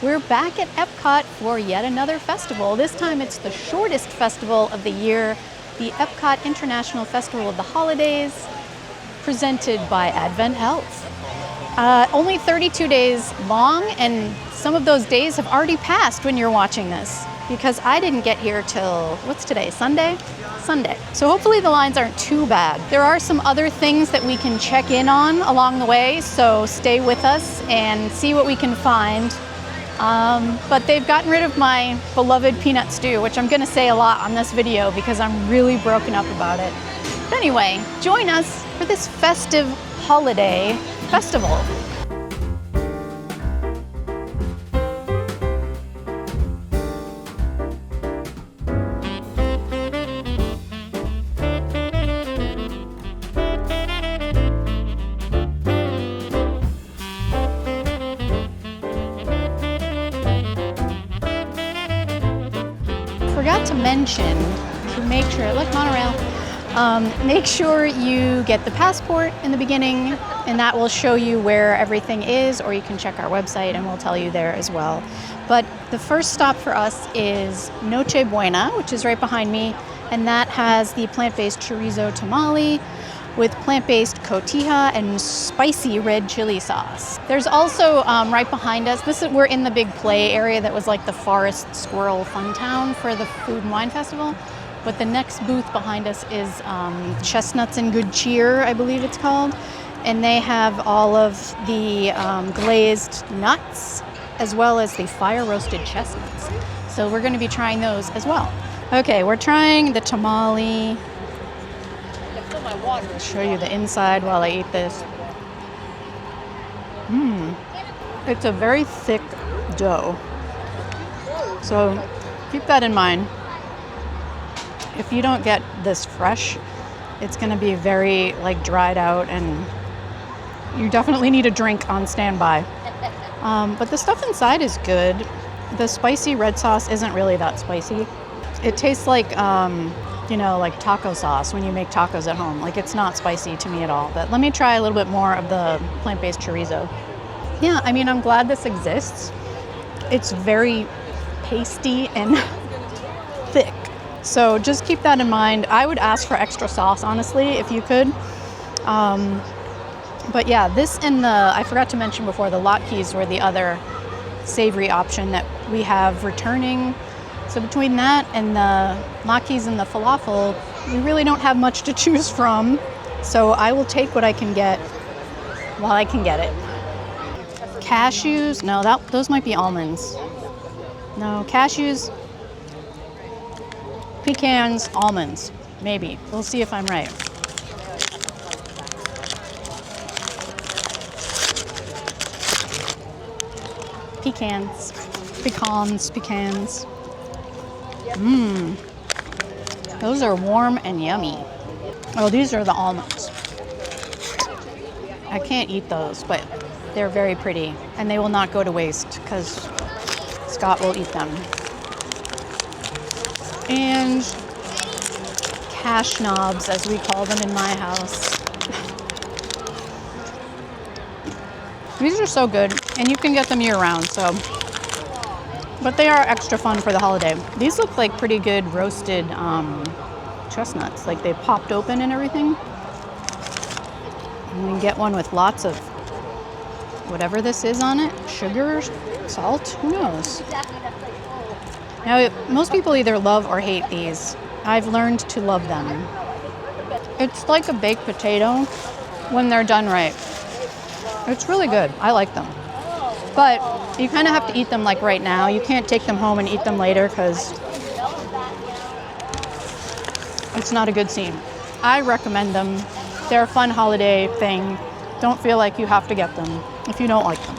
We're back at EPCOT for yet another festival. This time it's the shortest festival of the year, the EPCOT International Festival of the Holidays, presented by Advent Health. Only 32 days long, and some of those days have already passed when you're watching this, because I didn't get here till, what's today, Sunday? Sunday. So hopefully the lines aren't too bad. There are some other things that we can check in on along the way, so stay with us and see what we can find. But they've gotten rid of my beloved peanut stew, which I'm gonna say a lot on this video because I'm really broken up about it. But anyway, join us for this festive holiday festival. Forgot to mention to make sure, look, monorail, make sure you get the passport in the beginning, and that will show you where everything is, or you can check our website and we'll tell you there as well. But the first stop for us is Noche Buena, which is right behind me, and that has the plant-based chorizo tamale with plant-based cotija and spicy red chili sauce. There's also right behind us, we're in the big play area that was like the Forest Squirrel Fun Town for the Food and Wine Festival. But the next booth behind us is Chestnuts and Good Cheer, I believe it's called. And they have all of the glazed nuts as well as the fire roasted chestnuts. So we're gonna be trying those as well. Okay, we're trying the tamale. I'll show you the inside while I eat this. It's a very thick dough. So keep that in mind. If you don't get this fresh, it's gonna be very like dried out, and you definitely need a drink on standby. But the stuff inside is good. The spicy red sauce isn't really that spicy. It tastes like, you know, like taco sauce when you make tacos at home. Like, it's not spicy to me at all. But let me try a little bit more of the plant-based chorizo. Yeah, I mean, I'm glad this exists. It's very pasty and thick. So just keep that in mind. I would ask for extra sauce, honestly, if you could. But yeah, this and I forgot to mention before, the latkes were the other savory option that we have returning. So between that and the latkes and the falafel, we really don't have much to choose from. So I will take what I can get while I can get it. Cashews, no, those might be almonds. No, cashews, pecans, almonds, maybe. We'll see if I'm right. Pecans. Those are warm and yummy. Oh, these are the almonds. I can't eat those, but they're very pretty, and they will not go to waste because Scott will eat them. And cash knobs, as we call them in my house. These are so good, and you can get them year-round, so. But they are extra fun for the holiday. These look like pretty good roasted chestnuts, like they popped open and everything. And you can get one with lots of whatever this is on it, sugar, salt, who knows? Now, most people either love or hate these. I've learned to love them. It's like a baked potato when they're done right. It's really good. I like them. But you kind of have to eat them like right now. You can't take them home and eat them later because it's not a good scene. I recommend them. They're a fun holiday thing. Don't feel like you have to get them if you don't like them.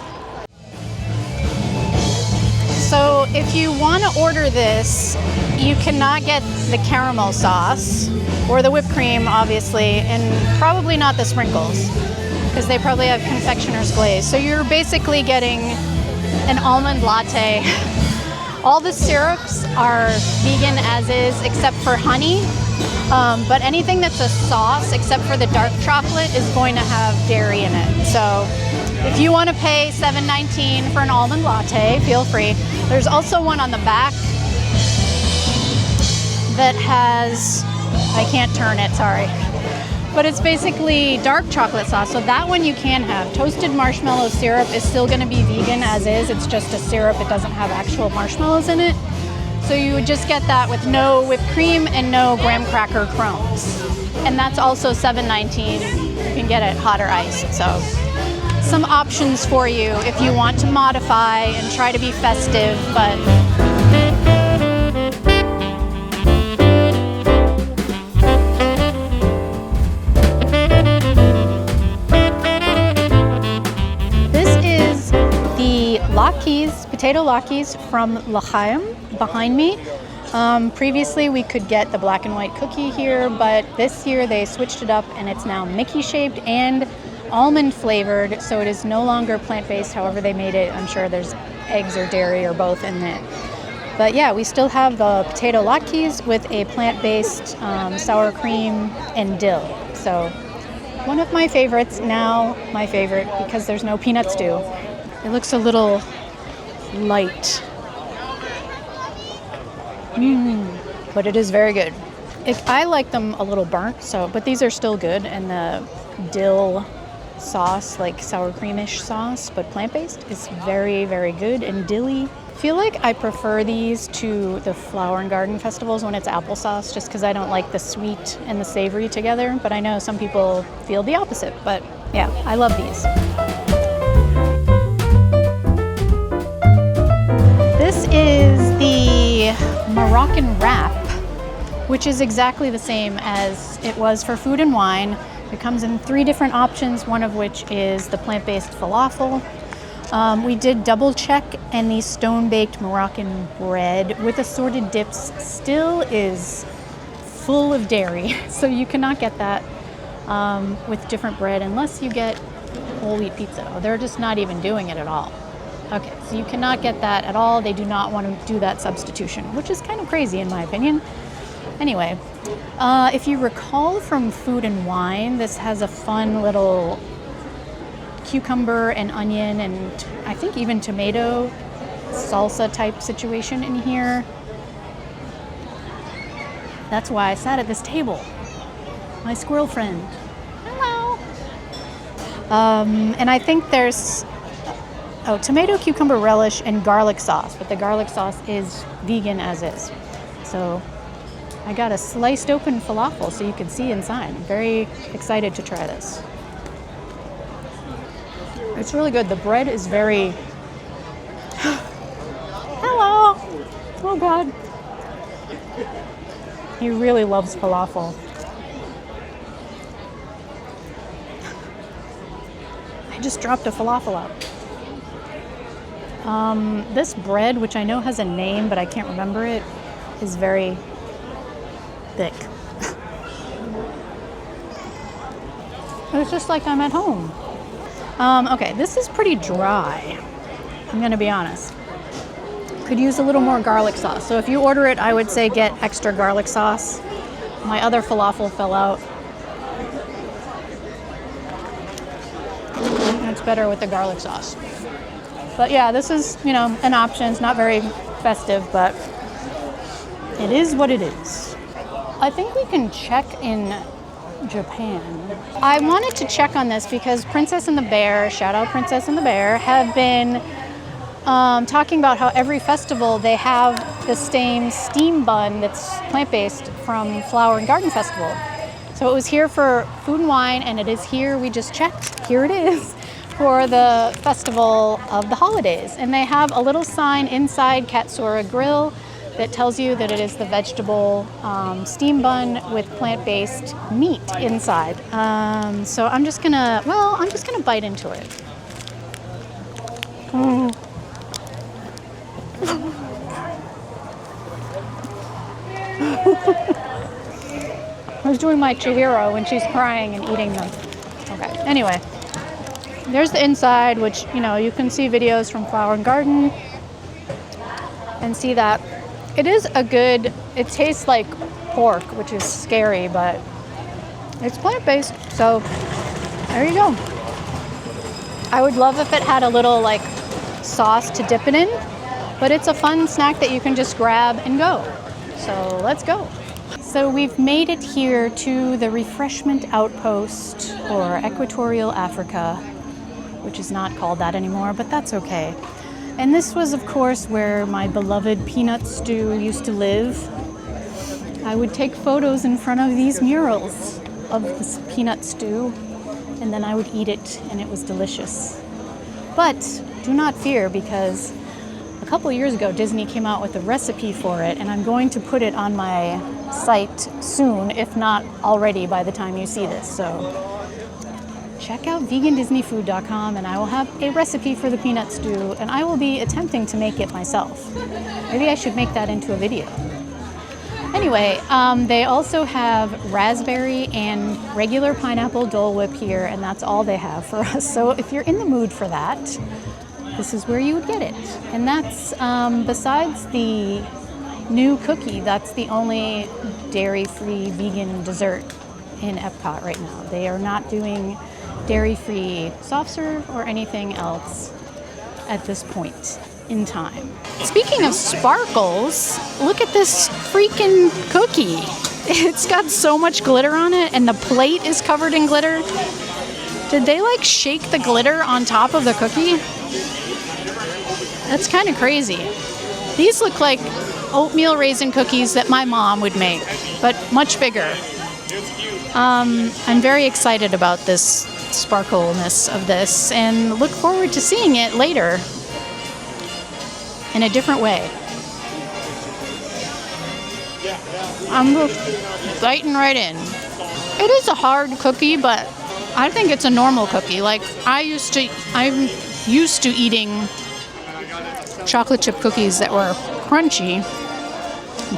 So if you want to order this, you cannot get the caramel sauce or the whipped cream, obviously, and probably not the sprinkles, because they probably have confectioner's glaze. So you're basically getting an almond latte. All the syrups are vegan as is, except for honey. But anything that's a sauce, except for the dark chocolate, is going to have dairy in it. So If you want to pay $7.19 for an almond latte, feel free. There's also one on the back that has, I can't turn it, sorry. But it's basically dark chocolate sauce, so that one you can have. Toasted marshmallow syrup is still gonna be vegan as is. It's just a syrup, it doesn't have actual marshmallows in it. So you would just get that with no whipped cream and no graham cracker crumbs. And that's also $7.19. You can get it hot or iced, so. Some options for you if you want to modify and try to be festive, but latkes, potato latkes from L'Chaim behind me. Previously we could get the black and white cookie here, but this year they switched it up and it's now Mickey shaped and almond flavored, so it is no longer plant-based. However they made it, I'm sure there's eggs or dairy or both in it. But yeah, we still have the potato latkes with a plant-based sour cream and dill. So one of my favorites, now my favorite, because there's no peanut stew. It looks a little light. But it is very good. I like them a little burnt, but these are still good. And the dill sauce, like sour creamish sauce, but plant-based, is very, very good and dilly. I feel like I prefer these to the Flower and Garden festivals when it's applesauce, just because I don't like the sweet and the savory together. But I know some people feel the opposite. But yeah, I love these. This is the Moroccan wrap, which is exactly the same as it was for Food and Wine. It comes in 3 different options, one of which is the plant-based falafel. We did double check, and the stone-baked Moroccan bread with assorted dips still is full of dairy, so you cannot get that with different bread unless you get whole wheat pizza. They're just not even doing it at all. Okay, so you cannot get that at all. They do not want to do that substitution, which is kind of crazy in my opinion. Anyway, if you recall from Food and Wine, this has a fun little cucumber and onion and I think even tomato salsa type situation in here. That's why I sat at this table. My squirrel friend. Hello. And I think there's tomato, cucumber relish, and garlic sauce, but the garlic sauce is vegan as is. So I got a sliced open falafel so you can see inside. I'm very excited to try this. It's really good. The bread is very... Hello! Oh God. He really loves falafel. I just dropped a falafel out. This bread, which I know has a name, but I can't remember it, is very thick. It's just like I'm at home. Okay, this is pretty dry. I'm gonna be honest. Could use a little more garlic sauce. So if you order it, I would say get extra garlic sauce. My other falafel fell out. It's better with the garlic sauce. But yeah, this is, an option. It's not very festive, but it is what it is. I think we can check in Japan. I wanted to check on this because Princess and the Bear, shout out Princess and the Bear, have been talking about how every festival they have the same steam bun that's plant-based from Flower and Garden Festival. So it was here for Food and Wine, and it is here, we just checked, here it is, for the Festival of the Holidays. And they have a little sign inside Katsura Grill that tells you that it is the vegetable steam bun with plant-based meat inside. So I'm just gonna bite into it. I was doing my Chihiro when she's crying and eating them. Okay, anyway. There's the inside, which, you can see videos from Flower and Garden and see that it tastes like pork, which is scary, but it's plant-based, so there you go. I would love if it had a little like sauce to dip it in, but it's a fun snack that you can just grab and go. So let's go. So we've made it here to the refreshment outpost, or Equatorial Africa, which is not called that anymore, but that's okay. And this was, of course, where my beloved peanut stew used to live. I would take photos in front of these murals of this peanut stew, and then I would eat it, and it was delicious. But do not fear, because a couple years ago, Disney came out with a recipe for it, and I'm going to put it on my site soon, if not already by the time you see this. So check out vegandisneyfood.com, and I will have a recipe for the peanut stew, and I will be attempting to make it myself. Maybe I should make that into a video. Anyway, they also have raspberry and regular pineapple Dole Whip here, and that's all they have for us. So if you're in the mood for that, this is where you would get it. And that's, besides the new cookie, that's the only dairy-free vegan dessert in Epcot right now. They are not doing dairy-free soft serve or anything else at this point in time. Speaking of sparkles, look at this freaking cookie. It's got so much glitter on it, and the plate is covered in glitter. Did they like shake the glitter on top of the cookie? That's kind of crazy. These look like oatmeal raisin cookies that my mom would make, but much bigger. I'm very excited about this sparkleness of this, and look forward to seeing it later in a different way. I'm biting right in. It is a hard cookie, but I think it's a normal cookie. Like I'm used to eating chocolate chip cookies that were crunchy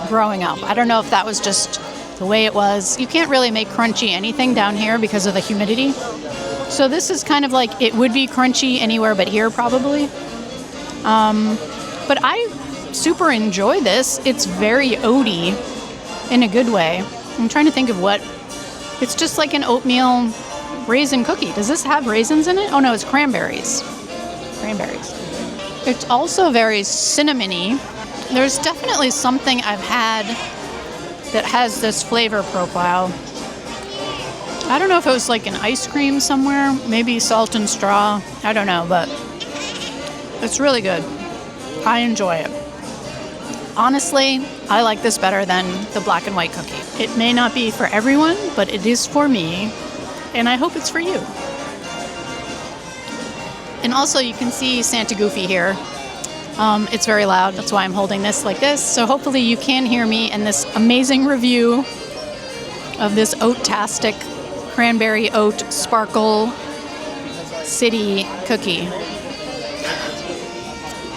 growing up. I don't know if that was just the way it was. You can't really make crunchy anything down here because of the humidity. So this is kind of like, it would be crunchy anywhere but here probably. But I super enjoy this. It's very oaty in a good way. I'm trying to think of what. It's just like an oatmeal raisin cookie. Does this have raisins in it? Oh no, it's cranberries. Cranberries. It's also very cinnamony. There's definitely something I've had that has this flavor profile. I don't know if it was like an ice cream somewhere, maybe salt and straw. I don't know, but it's really good. I enjoy it. Honestly, I like this better than the black and white cookie. It may not be for everyone, but it is for me, and I hope it's for you. And also you can see Santa Goofy here. It's very loud, that's why I'm holding this like this. So hopefully you can hear me in this amazing review of this oat-tastic cranberry oat sparkle city cookie.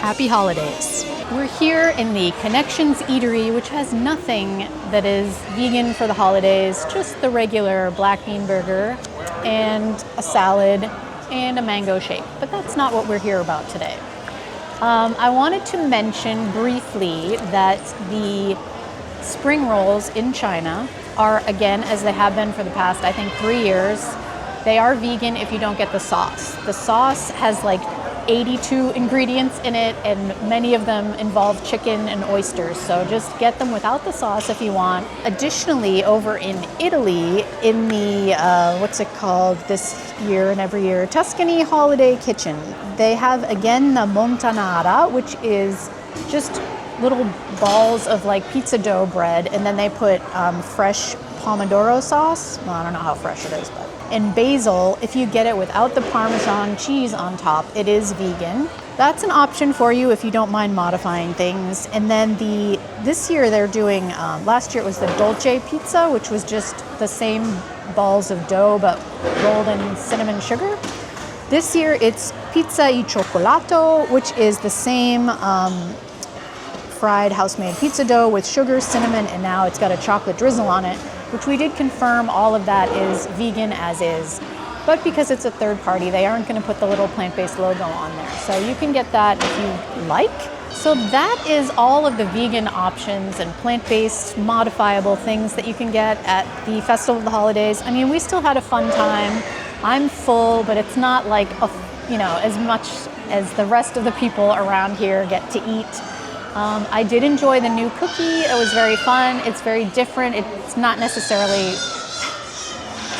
Happy holidays. We're here in the Connections Eatery, which has nothing that is vegan for the holidays, just the regular black bean burger and a salad and a mango shake. But that's not what we're here about today. I wanted to mention briefly that the spring rolls in China are, again, as they have been for the past, I think, 3 years, they are vegan if you don't get the sauce. The sauce has like 82 ingredients in it, and many of them involve chicken and oysters. So just get them without the sauce if you want. Additionally, over in Italy, in the, what's it called this year and every year, Tuscany Holiday Kitchen, they have, again, the montanara, which is just little balls of like pizza dough bread, and then they put fresh pomodoro sauce. Well, I don't know how fresh it is, but. And basil, if you get it without the Parmesan cheese on top, it is vegan. That's an option for you if you don't mind modifying things. And then this year they're doing, last year it was the dolce pizza, which was just the same balls of dough but rolled in cinnamon sugar. This year it's pizza e cioccolato, which is the same fried house-made pizza dough with sugar, cinnamon, and now it's got a chocolate drizzle on it, which we did confirm all of that is vegan as is. But because it's a third party, they aren't going to put the little plant-based logo on there. So you can get that if you like. So that is all of the vegan options and plant-based modifiable things that you can get at the Festival of the Holidays. I mean, we still had a fun time. I'm full, but it's not like you know, as much as the rest of the people around here get to eat. I did enjoy the new cookie. It was very fun. It's very different. It's not necessarily,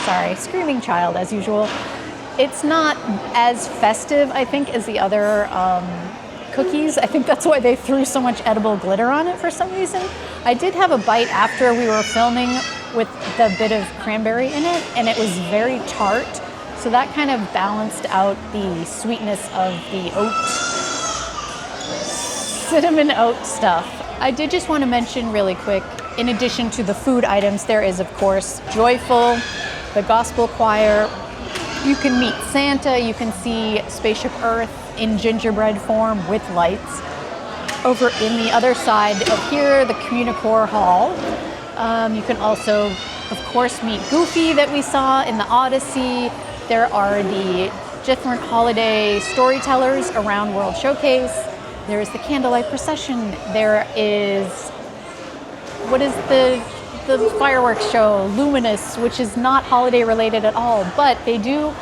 sorry, screaming child as usual. It's not as festive, I think, as the other cookies. I think that's why they threw so much edible glitter on it for some reason. I did have a bite after we were filming with the bit of cranberry in it, and it was very tart. So that kind of balanced out the sweetness of the cinnamon oat stuff. I did just want to mention really quick, in addition to the food items, there is, of course, Joyful, the gospel choir. You can meet Santa. You can see Spaceship Earth in gingerbread form with lights. Over in the other side of here, the Communicore Hall. You can also, of course, meet Goofy that we saw in the Odyssey. There are the different holiday storytellers around World Showcase. There is the candlelight procession. There is, what is the fireworks show, Luminous, which is not holiday related at all, but they do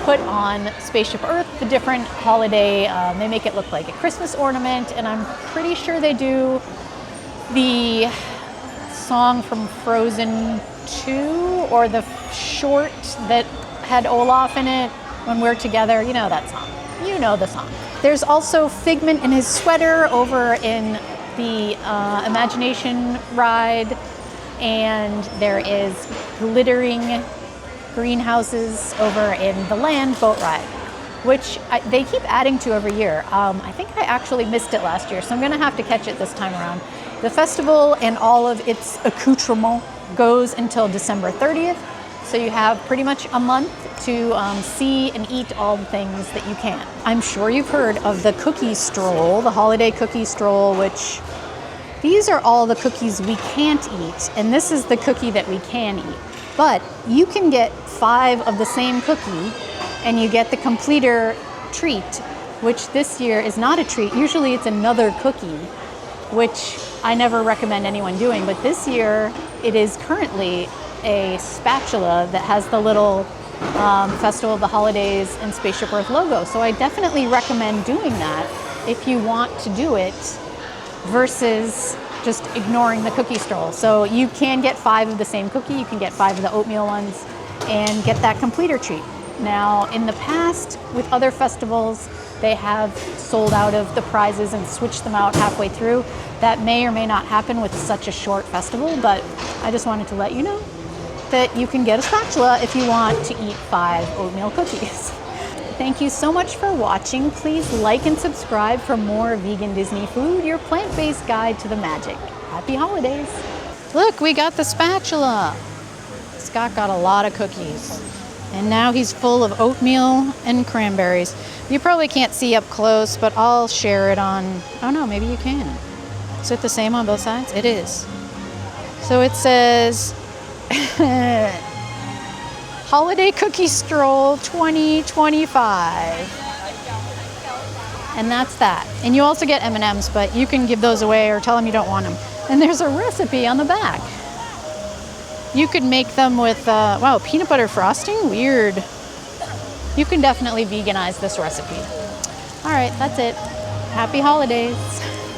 put on Spaceship Earth, the different holiday, they make it look like a Christmas ornament, and I'm pretty sure they do the song from Frozen 2, or the short that had Olaf in it, When We're Together. You know that song. You know the song. There's also Figment in his sweater over in the Imagination ride, and there is glittering greenhouses over in the Land boat ride, which they keep adding to every year. I think I actually missed it last year, so I'm gonna have to catch it this time around. The festival and all of its accoutrement goes until December 30th, so you have pretty much a month to see and eat all the things that you can. I'm sure you've heard of the cookie stroll, the holiday cookie stroll, which these are all the cookies we can't eat, and this is the cookie that we can eat. But you can get 5 of the same cookie, and you get the completer treat, which this year is not a treat. Usually it's another cookie, which I never recommend anyone doing, but this year it is currently a spatula that has the little Festival of the Holidays and Spaceship Earth logo. So I definitely recommend doing that if you want to do it versus just ignoring the cookie stroll. So you can get 5 of the same cookie, you can get 5 of the oatmeal ones, and get that completer treat. Now, in the past, with other festivals, they have sold out of the prizes and switched them out halfway through. That may or may not happen with such a short festival, but I just wanted to let you know that you can get a spatula if you want to eat 5 oatmeal cookies. Thank you so much for watching. Please like and subscribe for more vegan Disney food, your plant-based guide to the magic. Happy holidays. Look, we got the spatula. Scott got a lot of cookies. And now he's full of oatmeal and cranberries. You probably can't see up close, but I'll share it on, oh no, maybe you can. Is it the same on both sides? It is. So it says, Holiday Cookie Stroll 2025. And that's that. And you also get M&Ms, but you can give those away or tell them you don't want them. And there's a recipe on the back. You could make them with, wow, peanut butter frosting? Weird. You can definitely veganize this recipe. All right, that's it. Happy holidays.